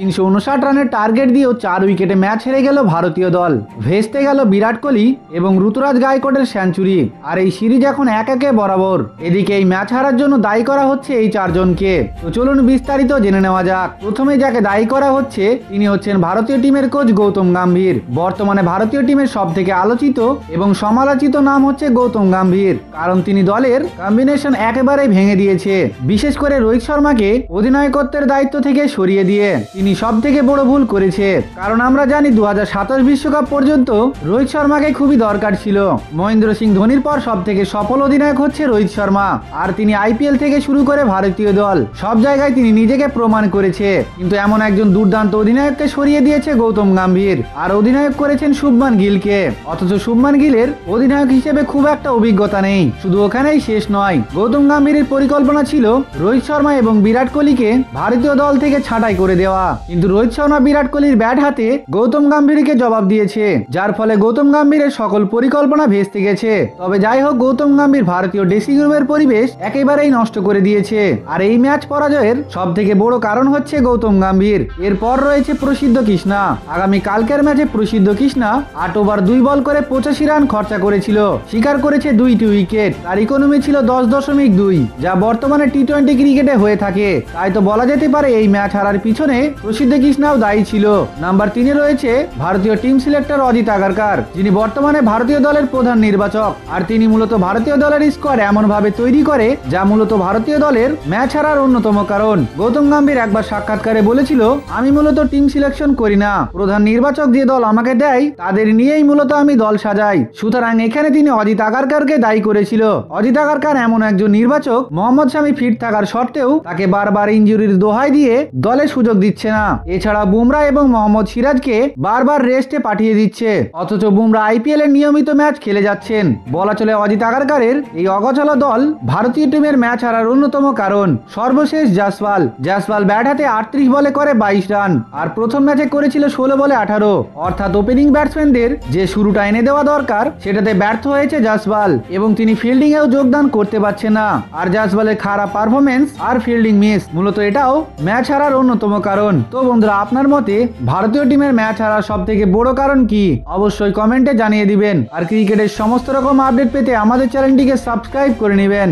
359 রানের টার্গেট দিয়েও 4 উইকেটে ম্যাচ হেরে গেল ভারতীয় দল। ভেস্তে গেল বিরাট কোহলি এবং ঋতুরাজ গায়কোয়াড়ের সেঞ্চুরি। আর এই সিরিজ এখন 1-1 বরাবর। এদিকে এই ম্যাচ হারার জন্য দায়ী করা হচ্ছে এই 4 জনকে। তো চলুন বিস্তারিত জেনে নেওয়া যাক। প্রথমে যাকে দায়ী করা হচ্ছে তিনি হচ্ছেন ভারতীয় টিমের কোচ গৌতম গম্ভীর। বর্তমানে ভারতীয় টিমের সবথেকে আলোচিত এবং সমালোচিত নাম হচ্ছে গৌতম গম্ভীর, কারণ তিনি দলের কম্বিনেশন একেবারেই ভেঙে দিয়েছে। বিশেষ করে রোহিত শর্মাকে অধিনায়কত্বের দায়িত্ব থেকে সরিয়ে দিয়ে তিনি সব থেকে বড় ভুল করেছে। কারণ আমরা জানি 2027 বিশ্বকাপ পর্যন্ত রোহিত শর্মাকে খুবই দরকার ছিল। মহেন্দ্র সিং ধোনির পর সব থেকে সফল অধিনায়ক হচ্ছে রোহিত শর্মা, আর তিনি আইপিএল থেকে শুরু করে ভারতীয় দল সব জায়গায় তিনি নিজেকে প্রমাণ করেছে। কিন্তু এমন একজন দুর্দান্ত অধিনায়ককে সরিয়ে দিয়েছে গৌতম গম্ভীর, আর অধিনায়ক করেছেন শুভমান গিলকে। অথচ শুভমান গিলের অধিনায়ক হিসেবে খুব একটা অভিজ্ঞতা নেই। শুধু ওখানেই শেষ নয়, গৌতম গম্ভীরের পরিকল্পনা ছিল রোহিত শর্মা এবং বিরাট কোহলিকে ভারতীয় দল থেকে ছাঁটাই করে দেওয়া, কিন্তু রোহিত শর্মা বিরাট কোহলির ব্যাট হাতে গৌতম গম্ভীরকে জবাব দিয়েছে, যার ফলে গৌতম গম্ভীরের সকল পরিকল্পনা ভেস্তে গেছে। তবে যাই হোক, গৌতম গম্ভীর ভারতীয় ড্রেসিং রুমের পরিবেশ একেবারেই নষ্ট করে দিয়েছে। আর এই ম্যাচ পরাজয়ের সব থেকে বড় কারণ হচ্ছে গৌতম গম্ভীর। এরপর রয়েছে প্রসিদ্ধ কৃষ্ণা। আগামী কালকের ম্যাচে প্রসিদ্ধ কৃষ্ণা 8 ওভার 2 বল করে 85 রান খরচা করেছিল, শিকার করেছে 2টি উইকেট। তার ইকোনমি ছিল 10.2, যা বর্তমানে টি-20 ক্রিকেটে হয়ে থাকে। তাই তো বলা যেতে পারে এই ম্যাচ হারার পিছনে প্রসিদ্ধ কৃষ্ণাও দায়ী ছিল। নাম্বার 3 এ রয়েছে ভারতীয় টিম সিলেক্টর অজিত আগারকার, যিনি বর্তমানে ভারতীয় দলের প্রধান নির্বাচক। আর তিনি মূলত ভারতীয় দলের স্কোয়াড এমন ভাবে তৈরি করে যা মূলত ভারতীয় দলের ম্যাচ হারার অন্যতম কারণ। গৌতম গম্ভীর একবার সাক্ষাৎকারে বলেছিল, আমি মূলত টিম সিলেকশন করি না, প্রধান নির্বাচক যে দল আমাকে দেয় তাদের নিয়েই মূলত আমি দল সাজাই। সুতরাং এখানে তিনি অজিত আগারকারকে দায়ী করেছিল। অজিত আগারকার এমন একজন নির্বাচক, মোহাম্মদ শামি ফিট থাকার সত্ত্বেও তাকে বারবার ইনজুরির দোহাই দিয়ে দলে সুযোগ দিচ্ছে না। এছাড়া বুমরা এবং মোহাম্মদ সিরাজকে বারবার রেস্টে পাঠিয়ে দিচ্ছে, অথচ বুমরা আইপিএল এর নিয়মিত ম্যাচ খেলে যাচ্ছেন। বলা চলে অজিত আগারকারের এই অগোছালো দল ভারতীয় টিমের ম্যাচ হারার অন্যতম কারণ। সর্বশেষ জাসওয়াল ব্যাট হাতে 38 বলে করে 22 রান, আর প্রথম ম্যাচে করেছিল 16 বলে 18। অর্থাৎ ওপেনিং ব্যাটসম্যানদের যে শুরুটা এনে দেওয়া দরকার সেটাতে ব্যর্থ হয়েছে জাসওয়াল, এবং তিনি ফিল্ডিং এও যোগদান করতে পারছে না। আর জাসওয়ালের খারাপ পারফরমেন্স আর ফিল্ডিং মিস মূলত এটাও ম্যাচ হারার অন্যতম কারণ। তো বন্ধুরা, আপনার মতে ভারতীয় টিমের ম্যাচ হারার সব থেকে বড় কারণ কি? অবশ্যই কমেন্টে জানিয়ে দিবেন। আর ক্রিকেটের সমস্ত রকম আপডেট পেতে আমাদের চ্যানেলটিকে সাবস্ক্রাইব করে নেবেন।